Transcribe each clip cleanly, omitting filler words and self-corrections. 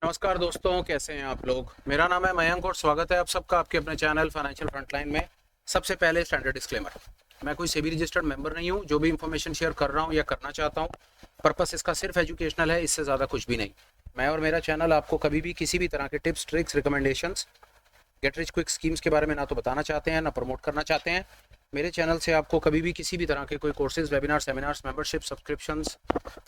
नमस्कार दोस्तों, कैसे हैं आप लोग। मेरा नाम है मयंक और स्वागत है आप सबका आपके अपने चैनल फाइनेंशियल फ्रंटलाइन में। सबसे पहले स्टैंडर्ड डिस्क्लेमर, मैं कोई सेबी रजिस्टर्ड मेंबर नहीं हूं। जो भी इंफॉर्मेशन शेयर कर रहा हूं या करना चाहता हूं, पर्पस इसका सिर्फ एजुकेशनल है, इससे ज़्यादा कुछ भी नहीं। मैं और मेरा चैनल आपको कभी भी किसी भी तरह के tips, tricks, recommendations, get rich quick schemes के बारे में ना तो बताना चाहते हैं ना प्रमोट करना चाहते हैं। मेरे चैनल से आपको कभी भी किसी भी तरह के कोई courses, webinar, seminars, membership, subscriptions,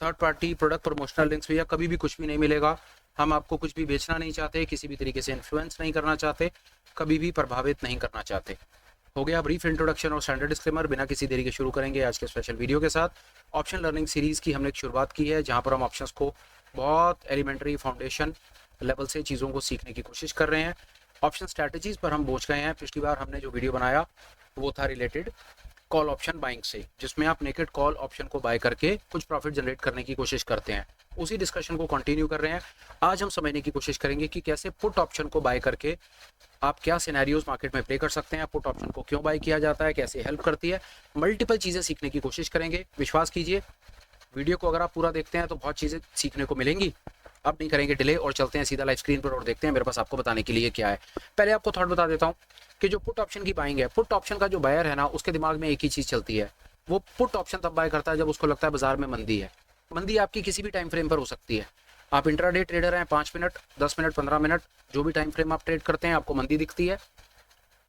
third party product promotional links भैया कभी भी कुछ भी नहीं मिलेगा। हम आपको कुछ भी बेचना नहीं चाहते, किसी भी तरीके से इन्फ्लुएंस नहीं करना चाहते, कभी भी प्रभावित नहीं करना चाहते। हो गया ब्रीफ इंट्रोडक्शन और स्टैंडर्ड डिस्क्लेमर। बिना किसी देरी के शुरू करेंगे आज के स्पेशल वीडियो के साथ। ऑप्शन लर्निंग सीरीज की हमने एक शुरुआत की है, जहां पर हम ऑप्शंस को बहुत एलिमेंट्री फाउंडेशन लेवल से चीज़ों को सीखने की कोशिश कर रहे हैं। ऑप्शन स्ट्रैटेजीज पर हम पहुंच गए हैं। पिछली बार हमने जो वीडियो बनाया वो था रिलेटेड कॉल ऑप्शन बाइंग से, जिसमें आप नेकेड कॉल ऑप्शन को बाय करके कुछ प्रॉफिट जनरेट करने की कोशिश करते हैं। उसी डिस्कशन को कंटिन्यू कर रहे हैं। आज हम समझने की कोशिश करेंगे कि कैसे पुट ऑप्शन को बाय करके आप क्या सिनेरियोज मार्केट में प्ले कर सकते हैं, पुट ऑप्शन को क्यों बाय किया जाता है, कैसे हेल्प करती है। मल्टीपल चीज़ें सीखने की कोशिश करेंगे। विश्वास कीजिए, वीडियो को अगर आप पूरा देखते हैं तो बहुत चीज़ें सीखने को मिलेंगी। अब नहीं करेंगे डिले और चलते हैं सीधा लाइव स्क्रीन पर और देखते हैं मेरे पास आपको बताने के लिए क्या है। पहले आपको थॉट बता देता हूँ कि जो पुट ऑप्शन की बाइंग है, पुट ऑप्शन का जो बायर है ना, उसके दिमाग में एक ही चीज़ चलती है। वो पुट ऑप्शन तब बाय करता है जब उसको लगता है बाजार में मंदी है। मंदी आपकी किसी भी टाइम फ्रेम पर हो सकती है। आप इंट्राडे ट्रेडर हैं, 5 मिनट, 10 मिनट, 15 मिनट, जो भी टाइम फ्रेम आप ट्रेड करते हैं, आपको मंदी दिखती है,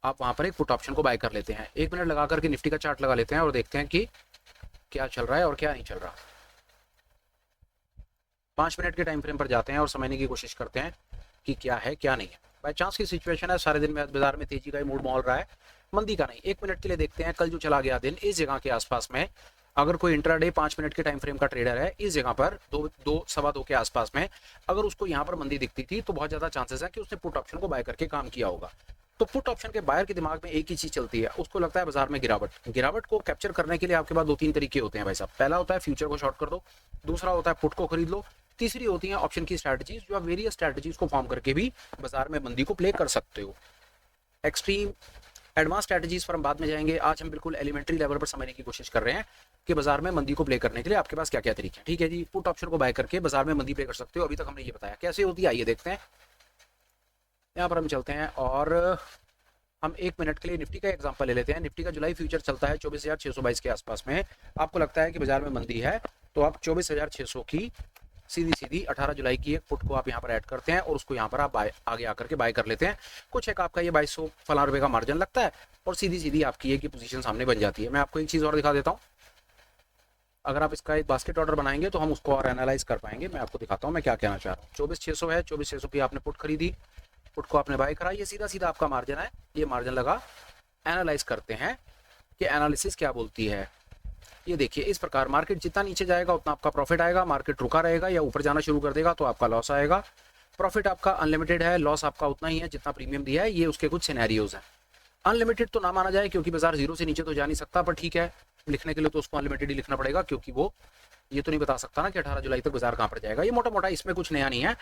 आप वहां पर एक पुट ऑप्शन को बाय कर लेते हैं। 1 मिनट लगा करके निफ्टी का चार्ट लगा लेते हैं और देखते हैं कि क्या चल रहा है और क्या नहीं चल रहा। 5 मिनट के टाइम फ्रेम पर जाते हैं और समझने की कोशिश करते हैं कि क्या है क्या नहीं है। बाई चांस की सिचुएशन है, सारे दिन में बाजार में तेजी का ही मूड माहौल रहा है, मंदी का नहीं। 1 मिनट के लिए देखते हैं कल जो चला गया दिन, इस जगह के आसपास में अगर कोई इंट्राडे 5 मिनट के टाइम फ्रेम का ट्रेडर है, इस जगह पर दो सवा दो के आसपास में अगर उसको यहाँ पर मंदी दिखती थी, तो बहुत ज्यादा चांसेस है कि उसने पुट ऑप्शन को बाय करके काम किया होगा। तो पुट ऑप्शन के बायर के दिमाग में एक ही चीज चलती है, उसको लगता है बाजार में गिरावट। गिरावट को कैप्चर करने के लिए आपके पास 2-3 तरीके होते हैं भाई साहब। पहला होता है फ्यूचर को शॉर्ट कर दो, दूसरा होता है पुट को खरीद लो, तीसरी होती है ऑप्शन की स्ट्रैटेजीज, जो आप वेरियस स्ट्रैटेजीज को फॉर्म करके भी बाजार में मंदी को प्ले कर सकते हो। एक्सट्रीम एडवांस स्ट्रैटेजीज पर हम बाद में जाएंगे। आज हम बिल्कुल एलिमेंट्री लेवल पर समझने की कोशिश कर रहे हैं कि बाजार में मंदी को प्ले करने के लिए आपके पास क्या क्या तरीके हैं। ठीक है जी, पुट ऑप्शन को बाय करके बाजार में मंदी प्ले कर सकते हो। अभी तक हमने ये बताया कैसे होती है, आइए देखते हैं। यहाँ पर हम चलते हैं और हम 1 मिनट के लिए निफ्टी का एग्जांपल ले लेते हैं। निफ्टी का जुलाई फ्यूचर चलता है 24,622 के आसपास में। आपको लगता है कि बाजार में मंदी है, तो आप 24,600 की सीधी सीधी 18 जुलाई की एक पुट को आप यहाँ पर ऐड करते हैं और उसको यहाँ पर आप आगे आकर के बाय कर लेते हैं। कुछ एक आपका ये 2200 फलां रुपए का मार्जिन लगता है और सीधी सीधी आपकी ये की पोजीशन सामने बन जाती है। मैं आपको एक चीज़ और दिखा देता हूँ। अगर आप इसका एक बास्केट ऑर्डर बनाएंगे तो हम उसको और एनालाइज कर पाएंगे। मैं आपको दिखाता हूँ मैं क्या कहना चाह रहा हूँ। 24,600 है, 24,600 की आपने पुट खरीदी, पुट को आपने बाय करा, ये सीधा सीधा आपका मार्जिन है, ये मार्जिन लगा। एनालाइज करते हैं कि एनालिसिस क्या बोलती है। ये देखिए, इस प्रकार मार्केट जितना नीचे जाएगा उतना आपका प्रॉफिट आएगा, मार्केट रुका रहेगा या ऊपर जाना शुरू कर देगा तो आपका लॉस आएगा। प्रॉफिट आपका अनलिमिटेड है, लॉस आपका उतना ही है जितना प्रीमियम दिया है। ये उसके कुछ सिनेरियोज हैं। अनलिमिटेड तो ना माना जाए क्योंकि बाजार जीरो से नीचे तो जा नहीं सकता, पर ठीक है, लिखने के लिए तो उसको अनलिमिटेड ही लिखना पड़ेगा, क्योंकि वो ये तो नहीं बता सकता ना कि 18 जुलाई तक बाजार कहाँ पर जाएगा। ये मोटा मोटा इसमें कुछ नया नहीं है,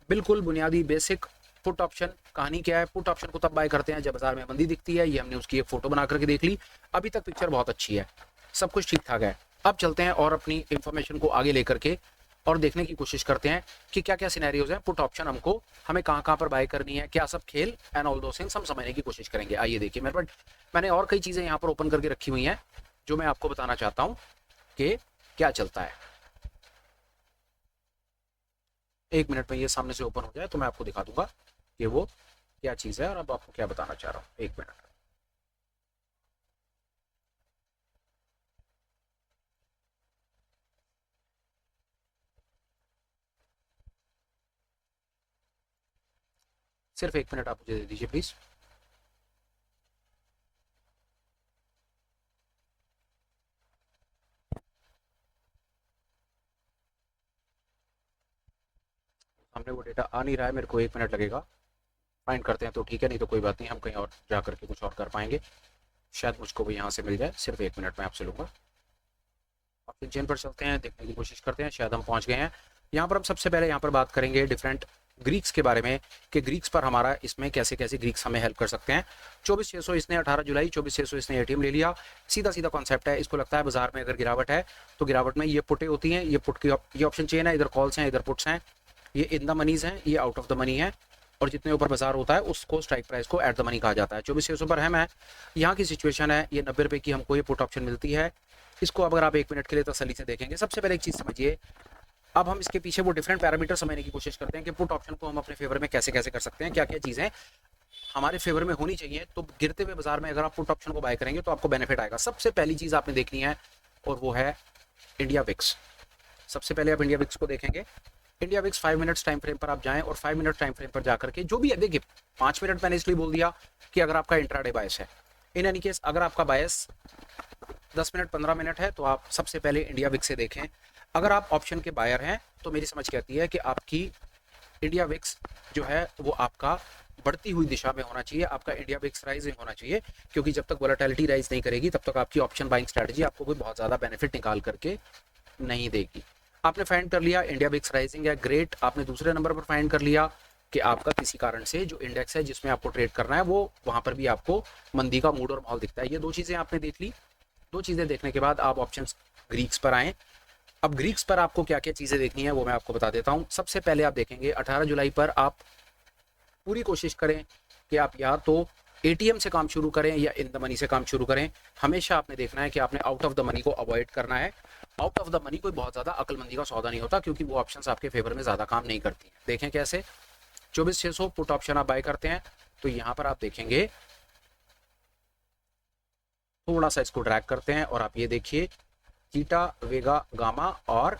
बिल्कुल बुनियादी बेसिक पुट ऑप्शन। कहानी क्या है, पुट ऑप्शन को तब बाय करते हैं जब बाजार में मंदी दिखती है। ये हमने उसकी एक फोटो बना करके देख ली। अभी तक पिक्चर बहुत अच्छी है, सब कुछ ठीक ठाक है। अब चलते हैं और अपनी इंफॉर्मेशन को आगे लेकर के और देखने की कोशिश करते हैं कि क्या क्या सिनेरियोज हैं, पुट ऑप्शन हमको हमें कहाँ कहाँ पर बाय करनी है, क्या सब खेल एंड ऑल दो थिंग्स हम समझने की कोशिश करेंगे। आइए देखिए, मेरे पास मैंने और कई चीज़ें यहाँ पर ओपन करके रखी हुई हैं जो मैं आपको बताना चाहता हूँ कि क्या चलता है। 1 मिनट में ये सामने से ओपन हो जाए तो मैं आपको दिखा दूंगा कि वो क्या चीज़ है और अब आपको क्या बताना चाह रहा हूँ। 1 मिनट। सिर्फ 1 मिनट आप मुझे दे दीजिए प्लीज़। सामने वो डेटा आ नहीं रहा है, मेरे को 1 मिनट लगेगा। फाइंड करते हैं तो ठीक है, नहीं तो कोई बात नहीं, हम कहीं और जा करके कुछ और कर पाएंगे। शायद मुझको भी यहाँ से मिल जाए। सिर्फ 1 मिनट में आपसे लूँगा। अपनी चेन पर चलते हैं, देखने की कोशिश करते हैं। शायद हम पहुँच गए हैं। यहाँ पर हम सबसे पहले यहाँ पर बात करेंगे डिफरेंट ग्रीक्स के बारे में कि ग्रीक्स पर हमारा इसमें कैसे कैसे ग्रीक्स हमें हेल्प कर सकते हैं। 24,600 इसने 18 जुलाई, 24,600 इसने एटीएम ले लिया। सीधा सीधा कॉन्सेप्ट है। इसको लगता है बाजार में अगर गिरावट है तो गिरावट में ये पुटें होती हैं, ये पुट की ये ऑप्शन चेन है, इधर कॉल्स हैं, इधर पुट्स हैं। ये इन द मनीज हैं, ये आउट ऑफ द मनी है, और जितने ऊपर बाजार होता है उसको स्ट्राइक प्राइस को एट द मनी कहा जाता है। 24,600 पर है। मैं यहाँ की सिचुएशन है, ये 90 रुपये की हमको ये पुट ऑप्शन मिलती है। इसको अगर आप 1 मिनट के लिए तसल्ली से देखेंगे, सबसे पहले एक चीज़ समझिए, अब हम इसके पीछे वो डिफरेंट पैरामीटर समझने की कोशिश करते हैं कि पुट ऑप्शन को हम अपने फेवर में कैसे कैसे कर सकते हैं, क्या क्या चीज़ें हमारे फेवर में होनी चाहिए। तो गिरते हुए बाजार में अगर आप पुट ऑप्शन को बाय करेंगे तो आपको बेनिफिट आएगा। सबसे पहली चीज़ आपने देखनी है और वो है इंडिया विक्स। सबसे पहले आप इंडिया विक्स को देखेंगे। India VIX 5 minutes time frame पर आप जाएं और 5 मिनट टाइम फ्रेम पर जाकर के जो भी है, देखिए 5 मिनट मैंने इसलिए बोल दिया कि अगर आपका इंट्राडे बायस है, इन एनी केस अगर आपका बायस 10 मिनट 15 मिनट है तो आप सबसे पहले इंडिया विक्स से देखें। अगर आप ऑप्शन के बायर हैं तो मेरी समझ कहती है कि आपकी इंडिया विक्स जो है वो आपका बढ़ती हुई दिशा में होना चाहिए, आपका इंडिया विक्स राइजिंग होना चाहिए, क्योंकि जब तक वोलेटिलिटी राइज नहीं करेगी तब तक आपकी ऑप्शन बाइंग स्ट्रेटजी आपको कोई बहुत ज़्यादा बेनिफिट निकाल करके नहीं देगी। आपने फाइंड कर लिया इंडिया विक्स राइजिंग है, ग्रेट। आपने दूसरे नंबर पर फाइंड कर लिया कि आपका किसी कारण से जो इंडेक्स है जिसमें आपको ट्रेड करना है वो वहाँ पर भी आपको मंदी का मूड और माहौल दिखता है। ये दो चीज़ें आपने देख ली। दो चीज़ें देखने के बाद आप ऑप्शन ग्रीक्स पर आएँ। अब ग्रीक्स पर आपको क्या क्या चीज़ें देखनी है वो मैं आपको बता देता हूँ। सबसे पहले आप देखेंगे 18 जुलाई पर आप पूरी कोशिश करें कि आप या तो एटीएम से काम शुरू करें या इन द मनी से काम शुरू करें। हमेशा आपने देखना है कि आपने आउट ऑफ द मनी को अवॉइड करना है। आउट ऑफ द मनी कोई बहुत ज़्यादा अकलमंदी का सौदा नहीं होता, क्योंकि वो ऑप्शंस आपके फेवर में ज़्यादा काम नहीं करती हैं। देखें कैसे, 24,600 पुट ऑप्शन आप बाय करते हैं तो यहाँ पर आप देखेंगे, थोड़ा सा इसको ड्रैग करते हैं और आप ये देखिए थीटा, वेगा, गामा और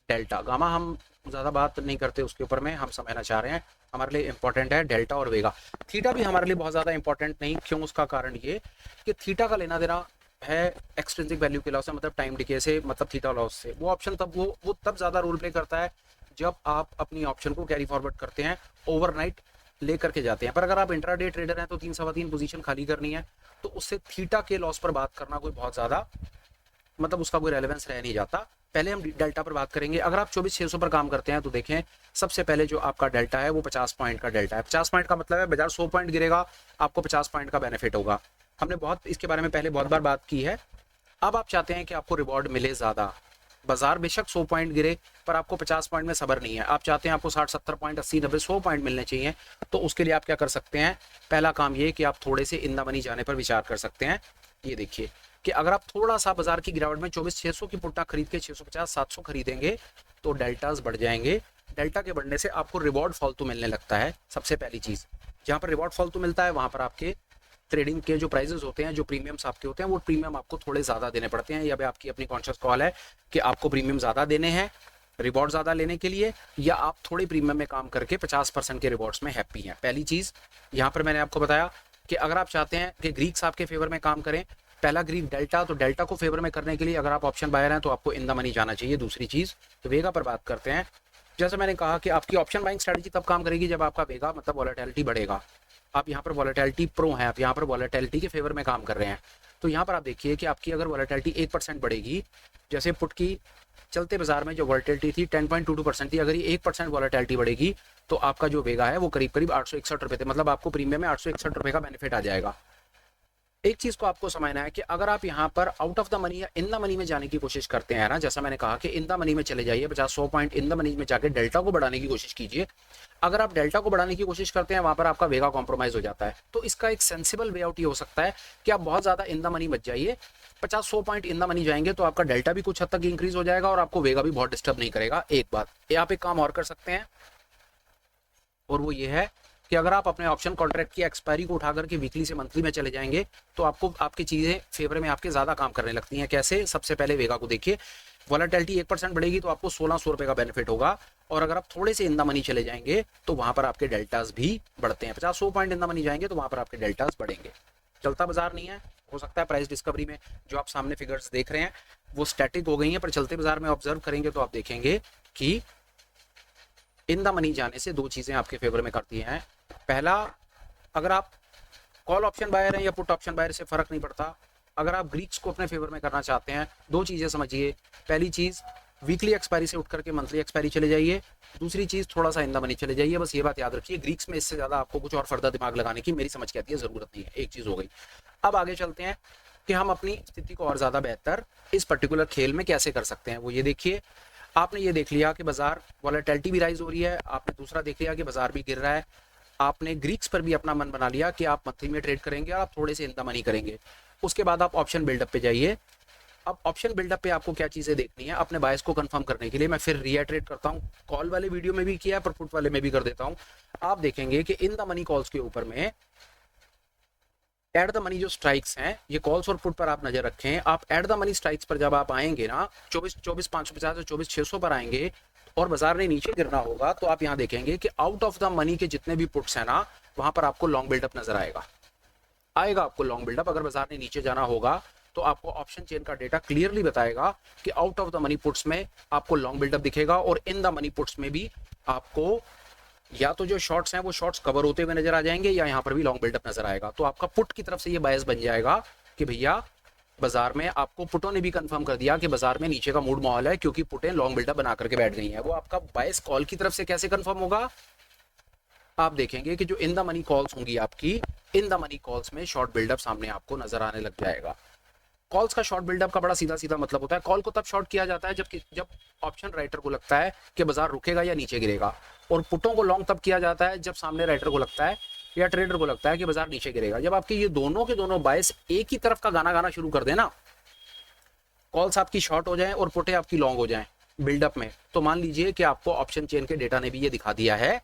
डेल्टा। गामा हम ज़्यादा बात नहीं करते उसके ऊपर में, हम समझना चाह रहे हैं, हमारे लिए इंपॉर्टेंट है डेल्टा और वेगा। थीटा भी हमारे लिए बहुत ज़्यादा इंपॉर्टेंट नहीं, क्यों? उसका कारण ये कि थीटा का लेना देना है एक्सट्रिंसिक वैल्यू के लॉस से, मतलब टाइम डिके से, मतलब थीटा लॉस से। वो ऑप्शन तब वो तब ज़्यादा रोल प्ले करता है जब आप अपनी ऑप्शन को कैरी फॉरवर्ड करते हैं, ओवरनाइट ले करके जाते हैं। पर अगर आप इंट्राडे ट्रेडर हैं तो 3 सवा 3 पोजीशन खाली करनी है, तो उससे थीटा के लॉस पर बात करना कोई बहुत ज़्यादा, मतलब उसका कोई रेलेवेंस रह नहीं जाता। पहले हम डेल्टा पर बात करेंगे। अगर आप 24,600 पर काम करते हैं तो देखें, सबसे पहले जो आपका डेल्टा है वो 50 पॉइंट का डेल्टा है। 50 पॉइंट का मतलब है बाजार 100 पॉइंट गिरेगा, आपको 50 पॉइंट का बेनिफिट होगा। हमने बहुत इसके बारे में पहले बहुत बार बात की है। अब आप चाहते हैं कि आपको रिवॉर्ड मिले ज़्यादा। बाजार बेशक 100 पॉइंट गिरे पर आपको 50 पॉइंट में सबर नहीं है, आप चाहते हैं आपको 60, 70 पॉइंट, 80, 90, 100 पॉइंट मिलने चाहिए। तो उसके लिए आप क्या कर सकते हैं? पहला काम ये कि आप थोड़े से इन द मनी जाने पर विचार कर सकते हैं। ये देखिए कि अगर आप थोड़ा सा बाजार की गिरावट में 24,600 की पुट्टा खरीद के 650, 700 खरीदेंगे तो डेल्टाज बढ़ जाएंगे। डेल्टा के बढ़ने से आपको रिवॉर्ड फालतू मिलने लगता है। सबसे पहली चीज़, जहाँ पर रिवॉर्ड फालतू मिलता है वहाँ पर आपके ट्रेडिंग के जो प्राइजेस होते हैं, जो प्रीमियम्स आपके होते हैं, वो प्रीमियम आपको थोड़े ज़्यादा देने पड़ते हैं। या भी आपकी अपनी कॉन्शियस कॉल है कि आपको प्रीमियम ज़्यादा देने हैं रिवॉर्ड ज़्यादा लेने के लिए, या आप थोड़े प्रीमियम में काम करके 50% के रिवॉर्ड्स में हैप्पी हैं। पहली चीज़ यहाँ पर मैंने आपको बताया कि अगर आप चाहते हैं कि ग्रीक्स आपके फेवर में काम करें, पहला ग्रीक डेल्टा, तो डेल्टा को फेवर में करने के लिए अगर आप ऑप्शन बायर हैं तो आपको इन द मनी जाना चाहिए। दूसरी चीज़ तो वेगा पर बात करते हैं। जैसे मैंने कहा कि आपकी ऑप्शन बाइंग स्ट्रेटजी तब काम करेगी जब आपका वेगा, मतलब वॉलेटिलिटी बढ़ेगा। आप यहाँ पर वॉलेटिलिटी प्रो हैं, आप यहाँ पर वॉलेटिलिटी के फेवर में काम कर रहे हैं। तो यहाँ पर आप देखिए कि आपकी अगर वॉलेटिलिटी 1% बढ़ेगी, जैसे पुट की चलते बाजार में जो वॉलेटिलिटी थी 10.22% थी, अगर ये 1% वॉलेटिलिटी बढ़ेगी तो आपका जो वेगा है वो करीब करीब 861 रुपये थे, मतलब आपको प्रीमियम में 861 रुपये का बेनिफिट आ जाएगा। एक चीज को आपको समझना है कि अगर आप यहाँ पर आउट ऑफ द मनी या इन द मनी में जाने की कोशिश करते हैं ना, जैसा मैंने कहा कि इन द मनी में चले जाइए, 50-100 पॉइंट इन द मनी में जाके डेल्टा को बढ़ाने की कोशिश कीजिए। अगर आप डेल्टा को बढ़ाने की कोशिश करते हैं वहां पर आपका वेगा कॉम्प्रोमाइज हो जाता है। तो इसका एक सेंसिबल वे आउट ये हो सकता है कि आप बहुत ज्यादा इन द मनी मत जाइए। 50-100 पॉइंट इन द मनी जाएंगे तो आपका डेल्टा भी कुछ हद तक इंक्रीज हो जाएगा और आपको वेगा भी बहुत डिस्टर्ब नहीं करेगा। एक बात आप एक काम और कर सकते हैं और वो ये है कि अगर आप अपने ऑप्शन कॉन्ट्रैक्ट की एक्सपायरी को उठा करके वीकली से मंथली में चले जाएंगे तो आपको आपकी चीज़ें फेवर में आपके ज़्यादा काम करने लगती हैं। कैसे? सबसे पहले वेगा को देखिए, वॉलेटिलिटी 1% बढ़ेगी तो आपको 1600 रुपये का बेनिफिट होगा, और अगर आप थोड़े से इन द मनी चले जाएंगे तो वहाँ पर आपके डेल्टाज भी बढ़ते हैं। 50-100 पॉइंट इन द मनी जाएंगे तो वहाँ पर आपके डेल्टाज बढ़ेंगे। चलता बाजार नहीं है, हो सकता है प्राइस डिस्कवरी में जो आप सामने फिगर्स देख रहे हैं वो स्टैटिक हो गई हैं, पर चलते बाजार में ऑब्जर्व करेंगे तो आप देखेंगे कि इन द मनी जाने से दो चीज़ें आपके फेवर में करती हैं। पहला, अगर आप कॉल ऑप्शन बायर हैं या पुट ऑप्शन बायर से फर्क नहीं पड़ता, अगर आप ग्रीक्स को अपने फेवर में करना चाहते हैं, दो चीज़ें समझिए। पहली चीज़, वीकली एक्सपायरी से उठ करके मंथली एक्सपायरी चले जाइए। दूसरी चीज़, थोड़ा सा इन द मनी चले जाइए। बस ये बात याद रखिए, ग्रीक्स में इससे ज़्यादा आपको कुछ और फर्दर दिमाग लगाने की मेरी समझ कहती है ज़रूरत नहीं है। एक चीज़ हो गई। अब आगे चलते हैं कि हम अपनी स्थिति को और ज़्यादा बेहतर इस पर्टिकुलर खेल में कैसे कर सकते हैं। वो ये देखिए, आपने ये देख लिया कि बाजार वॉलेटिलिटी भी राइज हो रही है, आपने दूसरा देख लिया कि बाजार भी गिर रहा है, आपने ग्रीक्स पर भी अपना मन बना लिया कि आप मंथली में ट्रेड करेंगे और आप थोड़े से इन द मनी करेंगे। उसके बाद आप ऑप्शन बिल्डअप पे जाइए। अब ऑप्शन बिल्डअप पे आपको क्या चीजें देखनी है अपने बायस को कंफर्म करने के लिए, मैं फिर रीइटरेट करता हूँ, कॉल वाले वीडियो में भी किया है पर पुट वाले में भी कर देता हूँ। आप देखेंगे कि इन द मनी कॉल्स के ऊपर में एट द मनी जो स्ट्राइक्स हैं, ये कॉल्स और पुट पर आप नजर रखें। आप एट द मनी स्ट्राइक्स पर जब आप आएंगे ना 24,550 से 24,600 पर आएंगे और बाजार ने नीचे गिरना होगा, तो आप यहाँ देखेंगे कि आउट ऑफ द मनी के जितने भी पुट्स हैं ना, वहां पर आपको लॉन्ग बिल्डअप नजर आएगा आपको लॉन्ग बिल्डअप। अगर बाजार ने नीचे जाना होगा तो आपको ऑप्शन चेन का डेटा क्लियरली बताएगा कि out of the money puts में आपको लॉन्ग बिल्डअप दिखेगा और इन द मनी पुट्स में भी आपको या तो जो शॉर्ट्स हैं वो शॉर्ट्स कवर होते हुए नजर आ जाएंगे या यहाँ पर भी लॉन्ग बिल्डअप नजर आएगा। तो आपका पुट की तरफ से ये बायस बन जाएगा कि भैया बाजार में आपको पुटों ने भी कंफर्म कर दिया कि बाजार में नीचे का मूड माहौल है, क्योंकि पुटें लॉन्ग बिल्डअप बना करके बैठ गई हैं। वो आपका बायस कॉल की तरफ से कैसे कंफर्म होगा, आप देखेंगे कि जो इन द मनी कॉल्स होंगी आपकी, इन द मनी कॉल्स में शॉर्ट बिल्डअप सामने आपको नजर आने लग जाएगा। कॉल्स का शॉर्ट बिल्डअप का बड़ा सीधा सीधा मतलब होता है, कॉल को तब शॉर्ट किया जाता है जब ऑप्शन राइटर को लगता है कि बाजार रुकेगा या नीचे गिरेगा, और पुटों को लॉन्ग तब किया जाता है जब सामने राइटर को लगता है या ट्रेडर को लगता है कि बाजार नीचे गिरेगा। जब आपके ये दोनों के दोनों बायस एक ही तरफ का गाना गाना शुरू कर देना, कॉल्स आपकी शॉर्ट हो जाए और पुटें आपकी लॉन्ग हो जाए बिल्डअप में, तो मान लीजिए कि आपको ऑप्शन चेन के डेटा ने भी ये दिखा दिया है,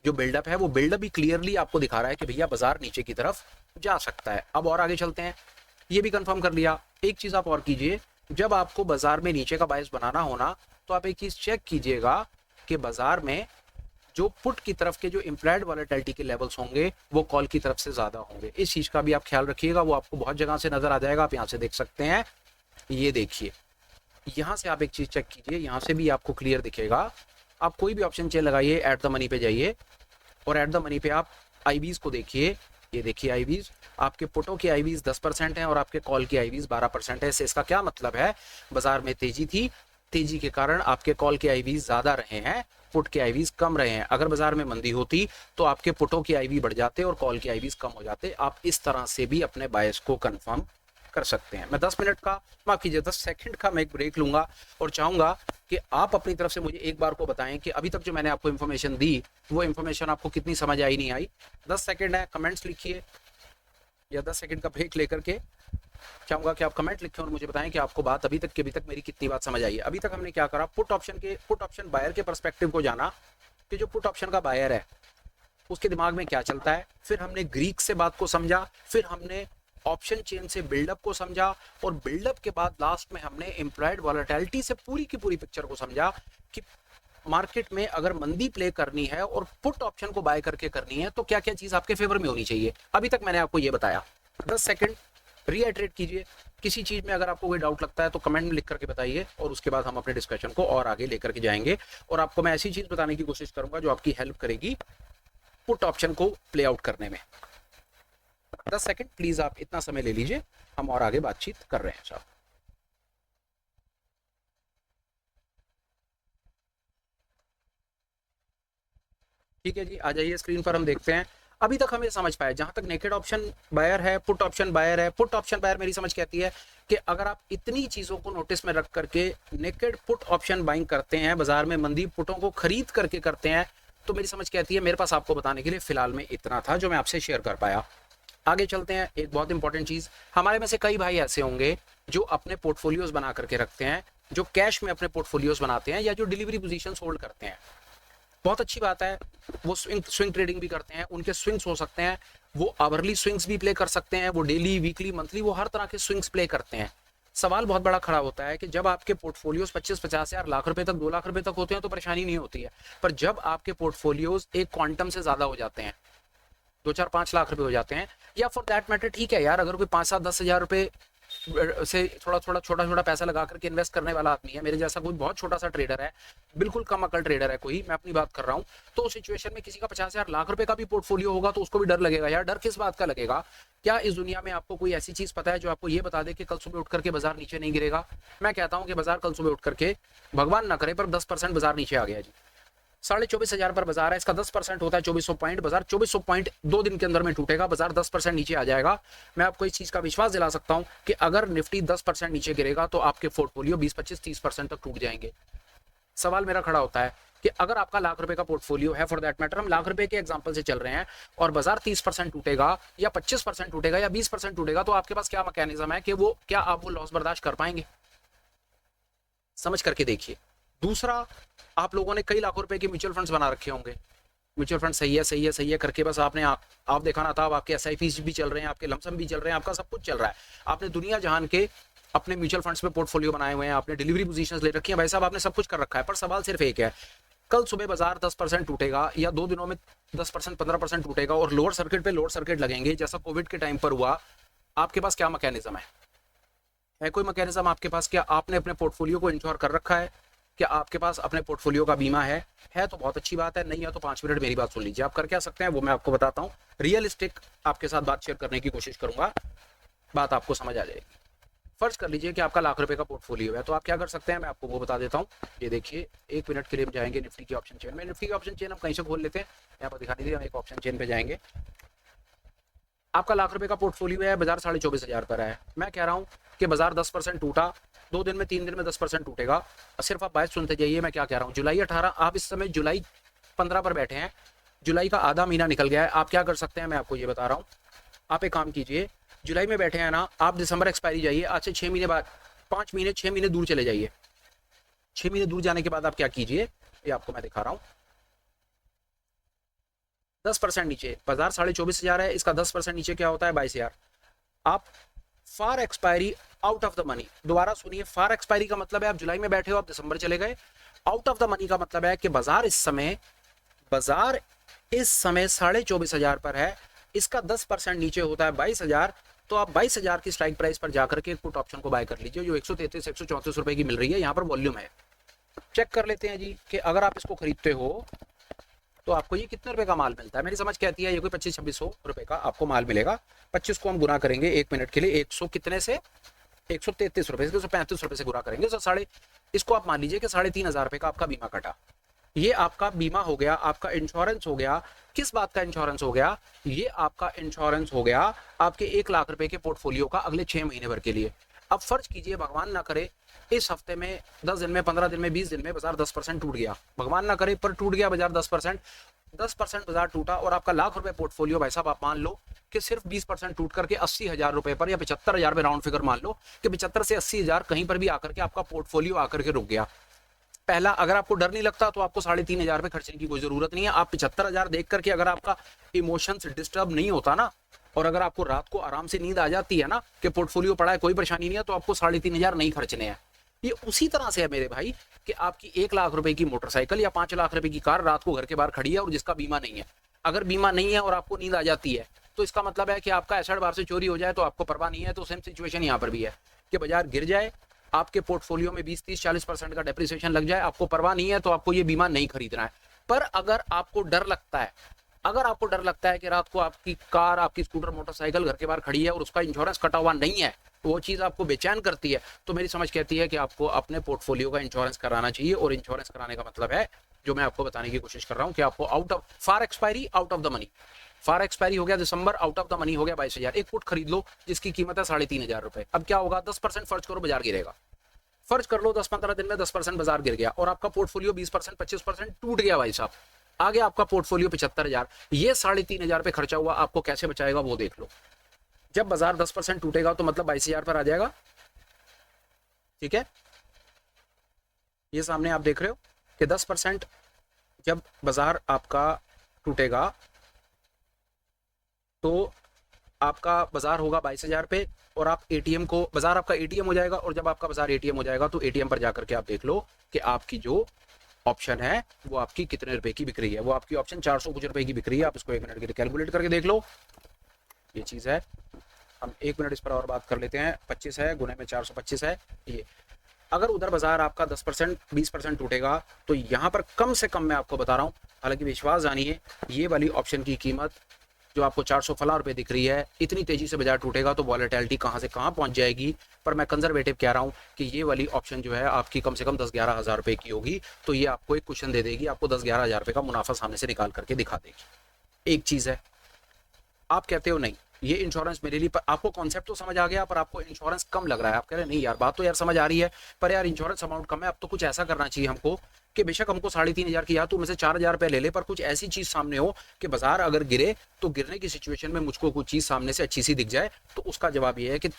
जो बिल्डअप है वो बिल्डअप भी क्लियरली आपको दिखा रहा है कि भैया बाजार नीचे की तरफ जा सकता है। अब और आगे चलते हैं, ये भी कंफर्म कर लिया। एक चीज आप और कीजिए, जब आपको बाजार में नीचे का बायस बनाना होना तो आप एक चीज चेक कीजिएगा कि बाजार में जो पुट की तरफ के जो इम्प्लाइड वॉलेटिलिटी के लेवल्स होंगे वो कॉल की तरफ से ज्यादा होंगे। इस चीज का भी आप ख्याल रखिएगा, वो आपको बहुत जगह से नजर आ जाएगा। आप यहाँ से देख सकते हैं, ये देखिए यहाँ से आप एक चीज चेक कीजिए, यहाँ से भी आपको क्लियर दिखेगा। आप कोई भी ऑप्शन चेन लगाइए, एट द मनी पे जाइए और एट द मनी पे आप आईवीज को देखिए। ये देखिए आईवीज, आपके पुटों की आईवीज 10% है और आपके कॉल की आईवीज 12% है। इसका क्या मतलब है, बाजार में तेजी थी, तेजी के कारण आपके कॉल के आईवीज ज्यादा रहे हैं, पुट के आईवीज कम रहे हैं। अगर बाजार में मंदी होती तो आपके पुटों की आईवी बढ़ जाते और कॉल की आईवीज कम हो जाते। आप इस तरह से भी अपने बायस को कंफर्म कर सकते हैं। मैं 10 मिनट का, माफ कीजिए 10 सेकंड का मैं एक ब्रेक लूंगा और चाहूंगा कि आप अपनी तरफ से मुझे एक बार को बताएं कि अभी तक जो मैंने आपको इन्फॉर्मेशन दी वो इन्फॉर्मेशन आपको कितनी समझ आई नहीं आई। 10 सेकंड है, कमेंट्स लिखिए, या 10 सेकंड का ब्रेक लेकर के चाहूंगा कि आप कमेंट लिखें और मुझे बताएं कि आपको बात अभी तक मेरी कितनी बात समझ आई है। अभी तक हमने क्या करा, पुट ऑप्शन बायर के पर्सपेक्टिव को जाना कि जो पुट ऑप्शन का बायर है उसके दिमाग में क्या चलता है, फिर हमने ग्रीक से बात को समझा, फिर हमने ऑप्शन चेन से बिल्डअप को समझा और बिल्डअप के बाद लास्ट में हमने इम्प्लॉयड वॉलेटिलिटी से पूरी की पूरी पिक्चर को समझा कि मार्केट में अगर मंदी प्ले करनी है और पुट ऑप्शन को बाय करके करनी है तो क्या क्या चीज आपके फेवर में होनी चाहिए। अभी तक मैंने आपको ये बताया। 10 सेकंड रीइटरेट कीजिए, किसी चीज में अगर आपको कोई डाउट लगता है तो कमेंट में लिख करके बताइए और उसके बाद हम अपने डिस्कशन को और आगे लेकर के जाएंगे और आपको मैं ऐसी चीज बताने की कोशिश करूंगा जो आपकी हेल्प करेगी पुट ऑप्शन को प्ले आउट करने में। 10 सेकंड प्लीज आप इतना समय ले लीजिए, हम और आगे बातचीत कर रहे हैं साहब। ठीक है जी, आ जाइए स्क्रीन पर, हम देखते हैं। अभी तक हमें समझ पाया, जहां तक नेकेड ऑप्शन बायर है, पुट ऑप्शन बायर है, पुट ऑप्शन बायर मेरी समझ कहती है कि अगर आप इतनी चीजों को नोटिस में रख करके नेकेड पुट ऑप्शन बाइंग करते हैं, बाजार में मंदी पुटों को खरीद करके करते हैं, तो मेरी समझ कहती है, मेरे पास आपको बताने के लिए फिलहाल में इतना था जो मैं आपसे शेयर कर पाया। आगे चलते हैं। एक बहुत इंपॉर्टेंट चीज, हमारे में से कई भाई ऐसे होंगे जो अपने पोर्टफोलियोज बना करके रखते हैं, जो कैश में अपने पोर्टफोलियोज बनाते हैं या जो डिलीवरी पोजीशन होल्ड करते हैं। बहुत अच्छी बात है, वो स्विंग ट्रेडिंग भी करते हैं, उनके स्विंग्स हो सकते हैं, वो आवरली स्विंग्स भी प्ले कर सकते हैं, वो डेली वीकली मंथली वो हर तरह के स्विंग्स प्ले करते हैं। सवाल बहुत बड़ा खड़ा होता है कि जब आपके पोर्टफोलियोज 25-50 हजार लाख रुपए तक 2 लाख रुपए तक होते हैं तो परेशानी नहीं होती है, पर जब आपके पोर्टफोलियोज एक क्वांटम से ज्यादा हो जाते हैं, 2-4-5 लाख रुपए हो जाते हैं, या फॉर दैट मैटर ठीक है यार, अगर कोई 5-7-10 हजार रुपए से छोटा छोटा पैसा लगा करके इन्वेस्ट करने वाला आदमी है, मेरे जैसा कोई बहुत छोटा सा ट्रेडर है, बिल्कुल कम अकल ट्रेडर है कोई, मैं अपनी बात कर रहा हूँ, तो उस सिचुएशन में किसी का 50,000 लाख रुपए का भी पोर्टफोलियो होगा तो उसको भी डर लगेगा। यार डर किस बात का लगेगा? क्या इस दुनिया में आपको कोई ऐसी चीज पता है जो आपको ये बता दे कि कल सुबह उठ करके बाजार नीचे नहीं गिरेगा? मैं कहता हूँ कि बाजार कल सुबह उठ करके, भगवान ना करे, पर 10% बाजार नीचे आ गया जी, 24,500 पर बाजार है, इसका 10% होता है 2400 पॉइंट, बाजार 2400 पॉइंट 2 दिन के अंदर में टूटेगा, बाजार 10% नीचे आ जाएगा। मैं आपको इस चीज का विश्वास दिला सकता हूं कि अगर निफ्टी 10% नीचे गिरेगा तो आपके पोर्टफोलियो 20-25-30% तक टूट जाएंगे। सवाल मेरा खड़ा होता है कि अगर आपका लाख रुपए का पोर्टफोलियो है, फॉर दैट मैटर हम लाख रुपए के एग्जांपल से चल रहे हैं, और बाजार 30% टूटेगा या 25% टूटेगा या 20% टूटेगा, तो आपके पास क्या मैकेनिज्म है कि वो क्या आप वो लॉस बर्दाश्त कर पाएंगे? समझ करके देखिए। दूसरा, आप लोगों ने कई लाखों रुपए के म्यूचुअल फंड्स बना रखे होंगे, म्यूचुअल फंड सही है सही है सही है करके बस आपने आप देखा ना था, आपके एसआईपी भी चल रहे हैं, आपके लमसम भी चल रहे हैं, आपका सब कुछ चल रहा है, आपने दुनिया जहान के अपने म्यूचुअल फंड्स में पोर्टफोलियो बनाए हुए हैं, आपने डिलीवरी पोजीशंस ले रखी हैं, भाई साहब आपने सब कुछ कर रखा है, पर सवाल सिर्फ एक है, कल सुबह बाजार 10% टूटेगा या 2 दिनों में 10% 15% टूटेगा और लोअर सर्किट पे लोअर सर्किट लगेंगे जैसा कोविड के टाइम पर हुआ, आपके पास क्या मैकेनिज्म है कोई मैकेनिज्म आपके पास? क्या आपने अपने पोर्टफोलियो को इंश्योर कर रखा है? क्या आपके पास अपने पोर्टफोलियो का बीमा है तो बहुत अच्छी बात है, नहीं है तो 5 मिनट मेरी बात सुन लीजिए। आप कर क्या सकते हैं वो मैं आपको बताता हूँ, रियलिस्टिक आपके साथ बात शेयर करने की कोशिश करूंगा, बात आपको समझ आ जाएगी। फर्ज कर लीजिए कि आपका लाख रुपए का पोर्टफोलियो है, तो आप क्या कर सकते हैं मैं आपको वो बता देता हूँ। ये देखिए, 1 मिनट के लिए हम जाएंगे निफ्टी की ऑप्शन चेन में। निफ्टी की ऑप्शन चेन हम कहीं से खोल लेते हैं, यहाँ पर दिखा दीजिए, हम एक ऑप्शन चेन पे जाएंगे। आपका लाख रुपए का पोर्टफोलियो है, बाजार 24,500 पर है। मैं कह रहा हूँ कि बाजार 10% टूटा, 2 दिन में 3 दिन में 10% टूटेगा। सिर्फ आप बात सुनते जाइए मैं क्या कह रहा हूँ। जुलाई 18, आप इस समय जुलाई 15 पर बैठे हैं, जुलाई का आधा महीना निकल गया है। आप क्या कर सकते हैं मैं आपको ये बता रहा हूँ। आप एक काम कीजिए, जुलाई में बैठे हैं ना, आप दिसंबर एक्सपायरी जाइए, आज से 6 महीने बाद, 5 महीने 6 महीने दूर चले जाइए। 6 महीने दूर जाने के बाद आप क्या कीजिए, ये आपको मैं दिखा रहा हूँ। 10% नीचे, बाजार 24,500 है, इसका 10% नीचे क्या होता है 22,000। आप far expiry out of the money, दोबारा सुनिए, फार एक्सपायरी का मतलब है आप जुलाई में बैठे हो, आप दिसंबर चले गए। आउट ऑफ द मनी का मतलब है कि बाजार इस समय 24,500 पर है, इसका 10% नीचे होता है 22,000, तो आप 22,000 की स्ट्राइक प्राइस पर जाकर के पुट ऑप्शन को बाय कर लीजिए, जो 133-134 रुपए की मिल रही है। यहाँ पर वॉल्यूम है, चेक कर लेते हैं जी कि अगर आप इसको खरीदते हो तो आपको ये कितने रुपए का माल मिलता है। मेरी समझ कहती है ये कोई 25-2600 रुपए का आपको माल मिलेगा। 25 को हम गुना करेंगे 1 मिनट के लिए 100 कितने से, 133 रुपए से, 135 रुपए से गुना करेंगे तो इसको आप मान लीजिए कि 3,500 रुपए का आपका बीमा कटा। ये आपका बीमा हो गया, आपका इंश्योरेंस हो गया। किस बात का इंश्योरेंस हो गया? ये आपका इंश्योरेंस हो गया आपके 1 लाख रुपए के पोर्टफोलियो का अगले 6 महीने भर के लिए। अब फर्ज कीजिए, भगवान ना करे इस हफ्ते में, 10 दिन में, 15 दिन में, 20 दिन में बाजार 10% टूट गया, भगवान ना करे पर टूट गया बाजार 10% बाजार टूटा और आपका लाख रुपए पोर्टफोलियो, भाई साहब आप मान लो कि सिर्फ 20% टूट करके 80,000 रुपए पर या 75,000 पे राउंड फिगर मान लो कि 75 से 80,000 कहीं पर भी आकर के आपका पोर्टफोलियो आकर के रुक गया। पहला, अगर आपको डर नहीं लगता तो आपको 3,500 पे खर्चने की कोई जरूरत नहीं है। आप 75,000 देख करके अगर आपका इमोशंस डिस्टर्ब नहीं होता ना, और अगर आपको रात को आराम से नींद आ जाती है ना कि पोर्टफोलियो पड़ा है कोई परेशानी नहीं है, तो आपको 3,500 नहीं खर्चने हैं। ये उसी तरह से है मेरे भाई कि आपकी 1 लाख रुपए की मोटरसाइकिल या 5 लाख रुपए की कार रात को घर के बाहर खड़ी है और जिसका बीमा नहीं है। अगर बीमा नहीं है और आपको नींद आ जाती है तो इसका मतलब है कि आपका एसेट बाहर से चोरी हो जाए तो आपको परवाह नहीं है। तो सेम सिचुएशन यहाँ पर भी है कि बाजार गिर जाए, आपके पोर्टफोलियो में 20-30-40% का डेप्रिसिएशन लग जाए, आपको परवाह नहीं है, तो आपको ये बीमा नहीं खरीदना है। पर अगर आपको डर लगता है कि रात को आपकी कार, आपकी स्कूटर, मोटरसाइकिल घर के बाहर खड़ी है और उसका इंश्योरेंस कटा हुआ नहीं है, तो वो चीज़ आपको बेचैन करती है, तो मेरी समझ कहती है कि आपको अपने पोर्टफोलियो का इंश्योरेंस कराना चाहिए। और इंश्योरेंस कराने का मतलब है, जो मैं आपको बताने की कोशिश कर रहा हूँ, कि आपको out of far expiry, out of the money, far expiry हो गया दिसंबर, आउट ऑफ द मनी हो गया 22,000। एक पुट खरीद लो जिसकी कीमत है 3,500 रुपए। अब क्या होगा, 10% फर्ज करो बाजार गिरेगा, फर्ज कर लो 10-15 दिन में 10% बाजार गिर गया और आपका पोर्टफोलियो 20% 25% टूट गया भाई साहब, आगे आपका पोर्टफोलियो 75,000, ये 3,500 पे खर्चा हुआ, आपको कैसे बचाएगा वो देख लो। जब बाजार 10% टूटेगा तो मतलब 22,000 पर आ जाएगा, ठीक है। ये सामने आप देख रहे हो कि 10% जब बाजार आपका टूटेगा तो आपका बाजार होगा 22,000 पे, और आप एटीएम को, बाजार आपका एटीएम हो जाएगा, और जब आपका बाजार एटीएम हो जाएगा तो एटीएम पर जाकर के आप देख लो कि आपकी जो ऑप्शन है वो आपकी कितने रुपए की बिक रही है। वो आपकी ऑप्शन 400 कुछ रुपए की बिक रही है। आप इसको 1 मिनट के लिए कैलकुलेट करके देख लो, ये चीज है। हम 1 मिनट इस पर और बात कर लेते हैं। 25 है गुने में 425 है ये। अगर उधर बाजार आपका 10% 20% टूटेगा तो यहाँ पर कम से कम मैं आपको बता रहा हूँ, हालांकि विश्वास जानिए, ये वाली ऑप्शन की कीमत जो आपको 400 फला रुपए दिख रही है, इतनी तेजी से बाजार टूटेगा तो वॉलेटिलिटी कहाँ से कहाँ पहुंच जाएगी। पर मैं कंजर्वेटिव कह रहा हूँ कि ये वाली ऑप्शन जो है आपकी कम से कम 10-11 हज़ार रुपए की होगी, तो ये आपको एक क्वेश्चन दे देगी, आपको 10-11 हज़ार रुपए का मुनाफा सामने से निकाल करके दिखा देगी। एक चीज है, आप कहते हो नहीं ये इंश्योरेंस मेरे लिए, पर आपको कॉन्सेप्ट तो समझ आ गया, पर आपको इंश्योरेंस कम लग रहा है, आप कह रहे हैं नहीं यार बात तो यार समझ आ रही है, पर यार इंश्योरेंस अमाउंट कम है, अब तो कुछ ऐसा करना चाहिए हमको कि बेशक हमको 3,500 की, या तो में से 4,000 रुपये ले ले, पर कुछ ऐसी चीज सामने हो कि बाजार अगर गिरे तो गिरने की सिचुएशन में मुझको कुछ चीज सामने से अच्छी सी दिख जाए। तो उसका जवाब ये है कि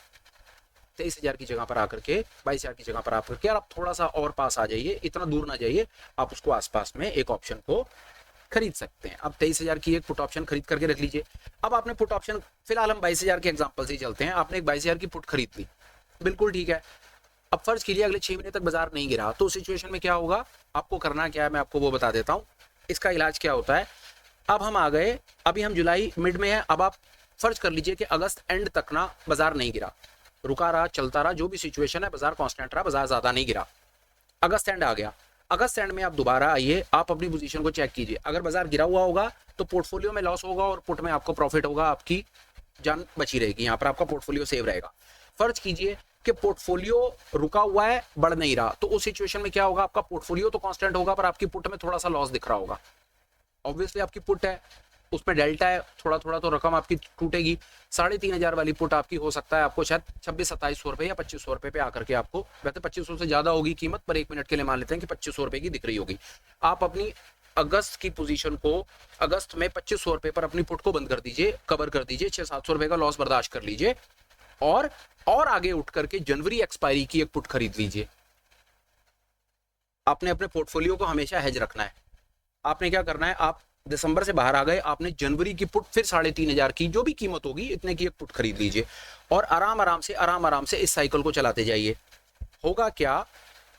23,000 की जगह पर आकर के 22,000 की जगह पर आकर के आप थोड़ा सा और पास आ जाइए, इतना दूर ना जाइए, आप उसको आसपास में एक ऑप्शन को खरीद सकते हैं। अब 23,000 की एक पुट ऑप्शन खरीद करके रख लीजिए। अब आपने पुट ऑप्शन, फिलहाल हम 22,000 के एग्जाम्पल से ही चलते हैं, आपने एक 22,000 की पुट खरीद ली, बिल्कुल ठीक है। अब फर्ज कीजिए अगले 6 महीने तक बाजार नहीं गिरा, तो सिचुएशन में क्या होगा, आपको करना क्या है मैं आपको वो बता देता हूँ। इसका इलाज क्या होता है, अब हम आ गए, अभी हम जुलाई मिड में है, अब आप फर्ज कर लीजिए कि अगस्त एंड तक ना बाजार नहीं गिरा, रुका रहा, चलता रहा, जो भी सिचुएशन है, बाजार कांस्टेंट रहा, बाजार ज्यादा नहीं गिरा, अगस्त एंड आ गया, अगस्त एंड में आप दोबारा आइए, आप अपनी पोजीशन को चेक कीजिए, अगर बाजार गिरा हुआ होगा तो पोर्टफोलियो में लॉस होगा और पुट में आपको प्रॉफिट होगा, आपकी जान बची रहेगी, यहाँ पर आपका पोर्टफोलियो सेव रहेगा। फर्ज कीजिए कि पोर्टफोलियो रुका हुआ है, बढ़ नहीं रहा, तो उस सिचुएशन में क्या होगा, आपका पोर्टफोलियो तो कांस्टेंट होगा पर आपकी पुट में थोड़ा सा लॉस दिख रहा होगा, ऑब्वियसली आपकी पुट है, उसमें डेल्टा है, थोड़ा थोड़ा तो रकम आपकी टूटेगी। 3,500 वाली पुट आपकी हो सकता है आपको शायद 26-2700 रुपए या 2500 रुपए पे आकर के आपको, वैसे 2500 से ज्यादा होगी कीमत, पर 1 मिनट के लिए मान लेते हैं कि 2500 रुपए की दिख रही होगी। आप अपनी अगस्त की पोजीशन को, अगस्त में 2500 रुपए पर अपनी पुट को बंद कर दीजिए, कवर कर दीजिए, 600-700 रुपए का लॉस बर्दाश्त कर लीजिए, और आगे उठ करके जनवरी एक्सपायरी की एक पुट खरीद लीजिए। आपने अपने पोर्टफोलियो को हमेशा हेज रखना है। आपने क्या करना है, आप दिसंबर से बाहर आ गए, आपने जनवरी की पुट फिर 3,500 की जो भी कीमत होगी इतने की एक पुट खरीद लीजिए, और आराम आराम से इस साइकिल को चलाते जाइए। होगा क्या,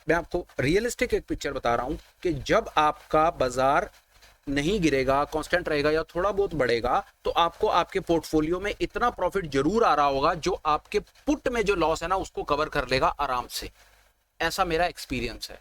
मैं आपको रियलिस्टिक एक पिक्चर बता रहा हूं कि जब आपका बाजार नहीं गिरेगा, कांस्टेंट रहेगा या थोड़ा बहुत बढ़ेगा, तो आपको आपके पोर्टफोलियो में इतना प्रॉफिट जरूर आ रहा होगा जो आपके पुट में जो लॉस है ना उसको कवर कर लेगा आराम से। ऐसा मेरा एक्सपीरियंस है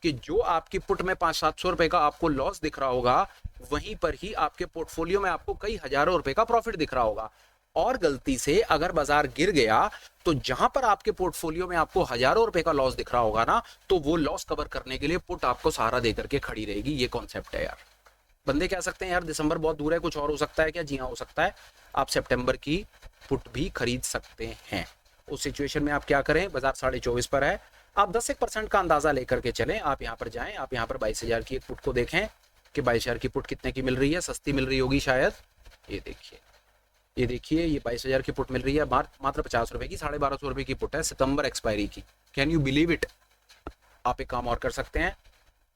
कि जो आपकी पुट में 500-700 रुपए का आपको लॉस दिख रहा होगा, वहीं पर ही आपके पोर्टफोलियो में आपको कई हजारों रुपए का प्रॉफिट दिख रहा होगा। और गलती से अगर बाजार गिर गया तो जहां पर आपके पोर्टफोलियो में आपको हजारों रुपए का लॉस दिख रहा होगा ना, तो वो लॉस कवर करने के लिए पुट आपको सहारा देकर के खड़ी रहेगी। ये कॉन्सेप्ट है यार। बंदे कह सकते हैं यार दिसंबर बहुत दूर है, कुछ और हो सकता है क्या? जी हाँ हो सकता है, आप सितंबर की पुट भी खरीद सकते हैं। उस सिचुएशन में आप क्या करें, बाजार 24.5 पर है, आप 10% का अंदाजा लेकर के चलें। आप यहाँ पर जाएं, आप यहाँ पर 22,000 की एक पुट को देखें कि 22,000 की पुट कितने की मिल रही है, सस्ती मिल रही होगी शायद। ये देखिए, ये देखिए, ये 22,000 की पुट मिल रही है मात्र 50 रुपए की, 1,250 रुपए की पुट है सितंबर एक्सपायरी की। Can you believe it? आप एक काम और कर सकते हैं,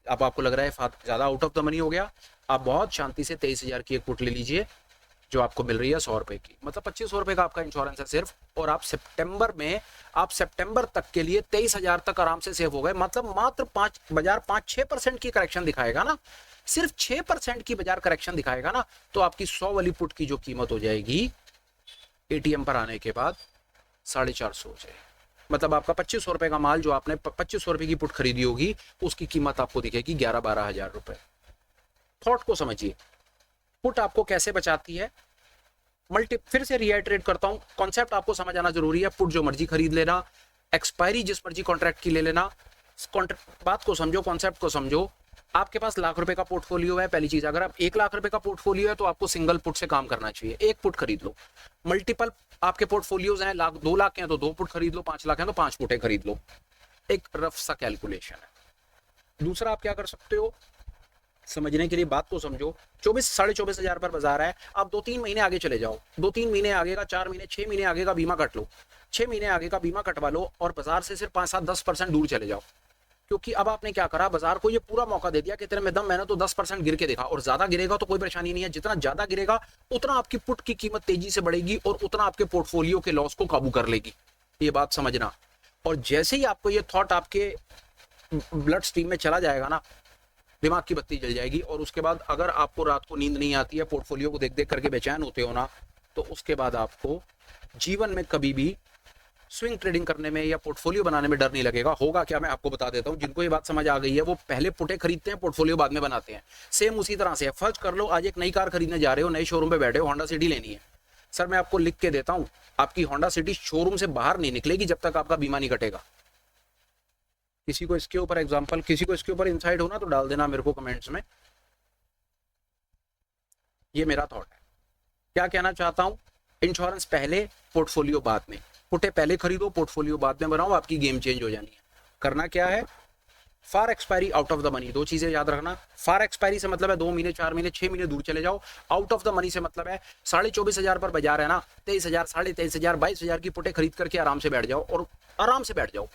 अब आपको लग रहा है ज्यादा आउट ऑफ द मनी हो गया, आप बहुत शांति से 23,000 की एक पुट ले लीजिए जो आपको मिल रही है 100 रुपए की, मतलब 2500 रुपए का आपका इंश्योरेंस है सिर्फ, और आप सितंबर में, आप सितंबर तक के लिए 23,000 तक आराम से सेव हो गए। मतलब मात्र बाजार 5-6% की करेक्शन दिखाएगा ना, सिर्फ 6% की बाजार करेक्शन दिखाएगा ना, तो आपकी 100 वाली पुट की जो कीमत हो जाएगी एटीएम पर आने के बाद 450 हो जाएगी। मतलब आपका 2500 रुपए का माल जो आपने 2500 रुपए की पुट खरीदी होगी, उसकी कीमत आपको दिखेगी 11-12 हजार रुपए। थॉट को समझिए, पुट आपको कैसे बचाती है। फिर से रिएटरेट करता हूं, कॉन्सेप्ट आपको समझ आना जरूरी है। पुट जो मर्जी खरीद लेना, एक्सपायरी जिस मर्जी कॉन्ट्रैक्ट की ले लेना, बात को समझो, कॉन्सेप्ट को समझो। आपके पास लाख रुपए का पोर्टफोलियो है, पहली चीज, अगर आप 1 लाख रुपए का पोर्टफोलियो है तो आपको सिंगल पुट से काम करना चाहिए, एक पुट खरीद लो। मल्टीपल आपके पोर्टफोलियोज हैं, 2 लाख के हैं तो 2 पुट खरीद लो, 5 लाख हैं तो 5 पुटें खरीद लो, एक रफ सा कैलकुलेशन है। दूसरा आप क्या कर सकते हो, समझने के लिए बात को समझो, 24-24.5 हजार पर बाजार है, आप 2-3 महीने आगे चले जाओ, 2-3 महीने आगे का, 4 महीने, 6 महीने आगे का बीमा कट लो, 6 महीने आगे का बीमा कटवा लो, और बाजार से सिर्फ 5-7-10% दूर चले जाओ। क्योंकि अब आपने क्या करा, बाजार को ये पूरा मौका दे दिया कि तेरे में दम, मैंने तो 10% गिर के देखा, और ज्यादा गिरेगा तो कोई परेशानी नहीं है, जितना ज्यादा गिरेगा उतना आपकी पुट की कीमत तेजी से बढ़ेगी और उतना आपके पोर्टफोलियो के लॉस को काबू कर लेगी। ये बात समझना। और जैसे ही आपको ये थॉट आपके ब्लड स्ट्रीम में चला जाएगा ना, दिमाग की बत्ती जल जाएगी, और उसके बाद अगर आपको रात को नींद नहीं आती है, पोर्टफोलियो को देख देख करके बेचैन होते हो ना, तो उसके बाद आपको जीवन में कभी भी स्विंग ट्रेडिंग करने में या पोर्टफोलियो बनाने में डर नहीं लगेगा। होगा क्या, मैं आपको बता देता हूं, जिनको ये बात समझ आ गई है वो पहले पुटे खरीदते हैं, पोर्टफोलियो बाद में बनाते हैं। सेम उसी तरह से है। फर्ज कर लो आज एक नई कार खरीदने जा रहे हो, नए शोरूम पे बैठे हो, होंडा सिटी लेनी है। सर मैं आपको लिख के देता हूं, आपकी होंडा सिटी शोरूम से बाहर नहीं निकलेगी जब तक आपका बीमा नहीं कटेगा। किसी को इसके ऊपर एग्जांपल, किसी को इसके ऊपर इंसाइट होना तो डाल देना मेरे को कमेंट्स में। ये मेरा थॉट है। क्या कहना चाहता हूं, इंश्योरेंस पहले, पोर्टफोलियो बाद में। पुटे पहले खरीदो, पोर्टफोलियो बाद में बनाओ, आपकी गेम चेंज हो जानी है। करना क्या है, far expiry, out of the money. दो चीजें याद रखना। फार एक्सपायरी से मतलब है 2 महीने, 4 महीने, 6 महीने दूर चले जाओ। आउट ऑफ द मनी से मतलब है 24,500 पर बाजार है ना, 23,000, 23,500, 22,000 की पुटे खरीद करके आराम से बैठ जाओ, और आराम से बैठ जाओ।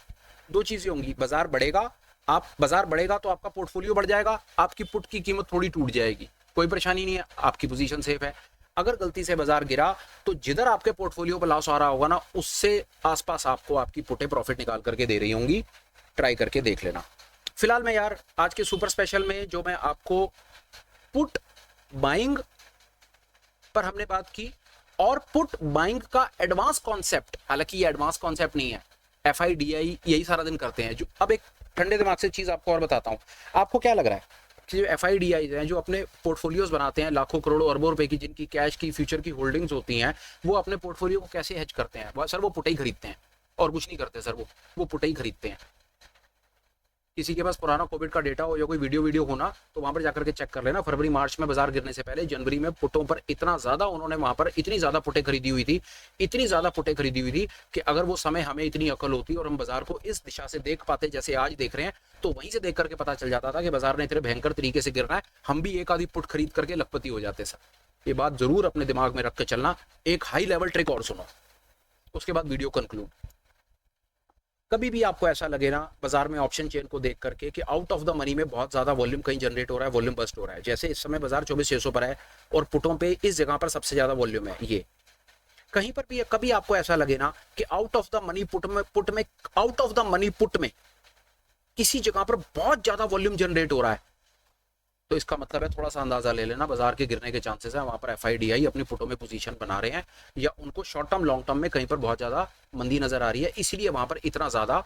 दो चीजें होंगी, बाजार बढ़ेगा, बाजार बढ़ेगा तो आपका पोर्टफोलियो बढ़ जाएगा, आपकी पुट की कीमत थोड़ी टूट जाएगी, कोई परेशानी नहीं है, आपकी पोजीशन सेफ है। अगर गलती से बाजार गिरा तो जिधर आपके पोर्टफोलियो पर लॉस आ रहा होगा ना, उससे आसपास आपको आपकी पुटे प्रॉफिट निकाल करके दे रही होंगी। ट्राई करके देख लेना। फिलहाल मैं यार आज के सुपर स्पेशल में जो मैं आपको पुट बाइंग पर हमने बात की, और पुट बाइंग का एडवांस कॉन्सेप्ट, हालांकि ये एडवांस कॉन्सेप्ट नहीं है, FIDI यही सारा दिन करते हैं। जो अब एक ठंडे दिमाग से चीज आपको और बताता हूं, आपको क्या लग रहा है कि जो FIDI हैं, जो अपने पोर्टफोलियोज बनाते हैं लाखों करोड़ों अरबों रुपए की, जिनकी कैश की फ्यूचर की होल्डिंग्स होती हैं, वो अपने पोर्टफोलियो को कैसे हेज करते हैं? सर वो पुटे ही खरीदते हैं और कुछ नहीं करते सर, वो पुटे ही खरीदते हैं। किसी के पास पुराना कोविड का डेटा हो या कोई वीडियो हो ना, तो वहां पर जाकर के चेक कर लेना। फरवरी मार्च में बाजार गिरने से पहले जनवरी में पुटों पर इतना ज्यादा उन्होंने वहां पर इतनी ज्यादा पुटे खरीदी हुई थी, इतनी ज्यादा पुटे खरीदी हुई थी कि अगर वो समय हमें इतनी अकल होती और हम बाजार को इस दिशा से देख पाते जैसे आज देख रहे हैं, तो वहीं से देख करके पता चल जाता था कि बाजार ने इतने भयंकर तरीके से गिरना है, हम भी एक आधी पुट खरीद करके लखपति हो जाते सर। ये बात जरूर अपने दिमाग में रख के चलना। एक हाई लेवल ट्रिक और सुनो, उसके बाद वीडियो कंक्लूड। कभी भी आपको ऐसा लगे ना बाजार में ऑप्शन चेन को देख करके कि आउट ऑफ द मनी में बहुत ज्यादा वॉल्यूम कहीं जनरेट हो रहा है, वॉल्यूम बस्ट हो रहा है, जैसे इस समय बाजार 24,600 पर है और पुटों पे इस जगह पर सबसे ज्यादा वॉल्यूम है, ये कहीं पर भी कभी आपको ऐसा लगे ना कि out of the money out of the money put में किसी जगह पर बहुत ज्यादा वॉल्यूम जनरेट हो रहा है, तो इसका मतलब है थोड़ा सा अंदाजा ले लेना बाजार के गिरने के चांसेस है। वहां पर FIDI अपनी पुटों में पोजीशन बना रहे हैं, या उनको शॉर्ट टर्म लॉन्ग टर्म में कहीं पर बहुत ज्यादा मंदी नजर आ रही है, इसलिए वहां पर इतना ज्यादा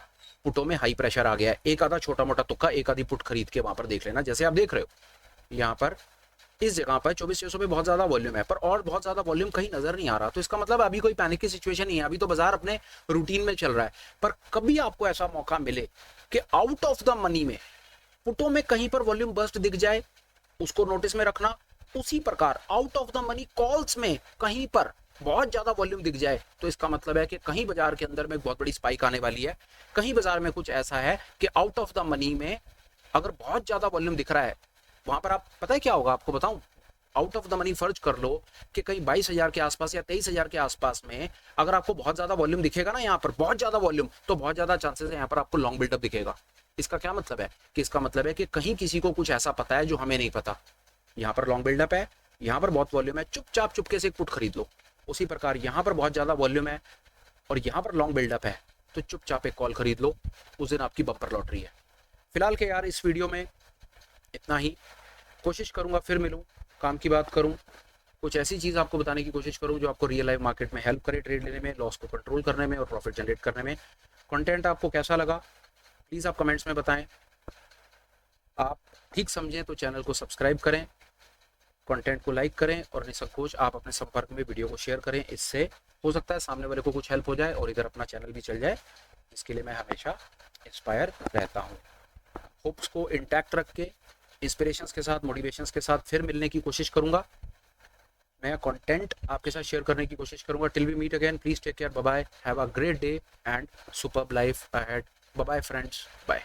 पुटों में हाई प्रेशर आ गया है। एक आधा छोटा मोटा तुक्का, एक आधी पुट खरीद के वहां पर देख लेना। जैसे आप देख रहे हो यहाँ पर इस जगह पर 24,600 पे बहुत ज्यादा वॉल्यूम है, पर और बहुत ज्यादा वॉल्यूम कहीं नजर नहीं आ रहा, तो इसका मतलब अभी कोई पैनिक की सिचुएशन नहीं है, अभी तो बाजार अपने रूटीन में चल रहा है। पर कभी आपको ऐसा मौका मिले कि आउट ऑफ द मनी में पुटों में कहीं पर वॉल्यूम बस्ट दिख जाए, उसको नोटिस में रखना। उसी प्रकार out of the money calls में कहीं पर बहुत ज्यादा वॉल्यूम दिख जाए, तो इसका मतलब है कि कहीं बाजार के अंदर में बहुत बड़ी स्पाइक आने वाली है। कहीं बाजार में कुछ ऐसा है कि आउट ऑफ द मनी में अगर बहुत ज्यादा वॉल्यूम दिख रहा है, वहां पर आप पता है क्या होगा, आपको बताऊं, आउट ऑफ द मनी फर्ज कर लो कि कहीं 22,000 के आसपास या 23,000 के आसपास में अगर आपको बहुत ज्यादा वॉल्यूम दिखेगा ना, यहाँ पर बहुत ज्यादा वॉल्यूम, तो बहुत ज्यादा चांसेस है यहाँ पर आपको लॉन्ग बिल्डअप दिखेगा। इसका क्या मतलब है कि इसका मतलब है कि कहीं किसी को कुछ ऐसा पता है जो हमें नहीं पता। यहाँ पर लॉन्ग बिल्डअप है, यहाँ पर बहुत वॉल्यूम है, चुपचाप चुपके से एक पुट खरीद लो। उसी प्रकार यहाँ पर बहुत ज्यादा वॉल्यूम है और यहाँ पर लॉन्ग बिल्डअप है, तो चुपचाप एक कॉल खरीद लो, उस दिन आपकी बम्पर लॉटरी है। फिलहाल के यार इस वीडियो में इतना ही। कोशिश करूंगा फिर मिलूं, काम की बात करूं, कुछ ऐसी चीज आपको बताने की कोशिश करूं जो आपको रियल लाइफ मार्केट में हेल्प करे, ट्रेड लेने में, लॉस को कंट्रोल करने में और प्रॉफिट जनरेट करने में। कंटेंट आपको कैसा लगा प्लीज आप कमेंट्स में बताएं। आप ठीक समझें तो चैनल को सब्सक्राइब करें, कंटेंट को लाइक करें और निसंकोच आप अपने संपर्क में वीडियो को शेयर करें। इससे हो सकता है सामने वाले को कुछ हेल्प हो जाए और इधर अपना चैनल भी चल जाए, इसके लिए मैं हमेशा इंस्पायर रहता हूँ। होप्स को इंटैक्ट रख के इंस्पिरेशंस के साथ, मोटिवेशंस के साथ फिर मिलने की कोशिश करूंगा, नया कंटेंट आपके साथ शेयर करने की कोशिश करूंगा। Till we meet again, please take care, bye bye, have a great day and superb life ahead. Bye bye friends, bye.